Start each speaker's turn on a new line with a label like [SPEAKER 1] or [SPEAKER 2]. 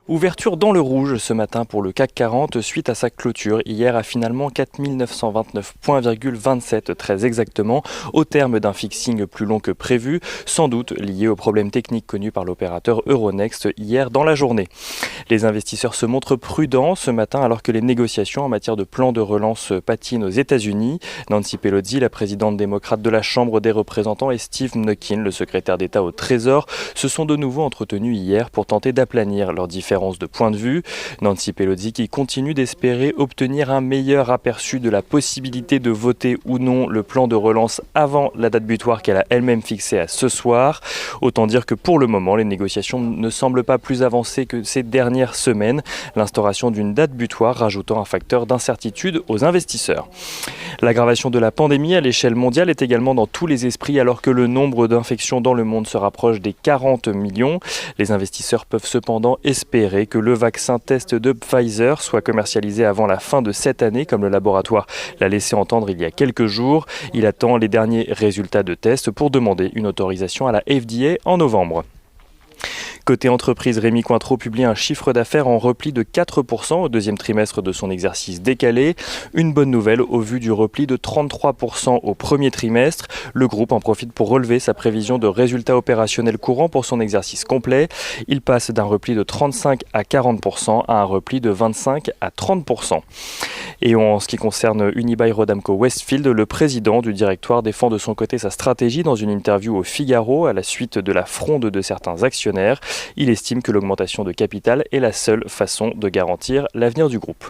[SPEAKER 1] Ouverture dans le rouge ce matin pour le CAC 40 suite à sa clôture hier à finalement 4 929 points,27 très exactement, au terme d'un fixing plus long que prévu, sans doute lié aux problèmes techniques connus par l'opérateur Euronext hier dans la journée. Les investisseurs se montrent prudents ce matin alors que les négociations en matière de plan de relance patinent aux États-Unis. Nancy Pelosi, la présidente démocrate de la Chambre des représentants, et Steve Mnuchin, le secrétaire d'État au Trésor, se sont de nouveau entretenus hier pour tenter d'aplanir leurs différences de point de vue. Nancy Pelosi qui continue d'espérer obtenir un meilleur aperçu de la possibilité de voter ou non le plan de relance avant la date butoir qu'elle a elle-même fixée à ce soir. Autant dire que pour le moment, les négociations ne semblent pas plus avancées que ces dernières semaines. L'instauration d'une date butoir rajoutant un facteur d'incertitude aux investisseurs. L'aggravation de la pandémie à l'échelle mondiale est également dans tous les esprits alors que le nombre d'infections dans le monde se rapproche des 40 millions. Les investisseurs peuvent cependant espérer que le vaccin test de Pfizer soit commercialisé avant la fin de cette année, comme le laboratoire l'a laissé entendre il y a quelques jours. Il attend les derniers résultats de tests pour demander une autorisation à la FDA en novembre. Côté entreprise, Rémy Cointreau publie un chiffre d'affaires en repli de 4% au deuxième trimestre de son exercice décalé. Une bonne nouvelle au vu du repli de 33% au premier trimestre. Le groupe en profite pour relever sa prévision de résultats opérationnels courants pour son exercice complet. Il passe d'un repli de 35 à 40% à un repli de 25 à 30%. Et en ce qui concerne Unibail-Rodamco-Westfield, le président du directoire défend de son côté sa stratégie dans une interview au Figaro à la suite de la fronde de certains actionnaires. Il estime que l'augmentation de capital est la seule façon de garantir l'avenir du groupe.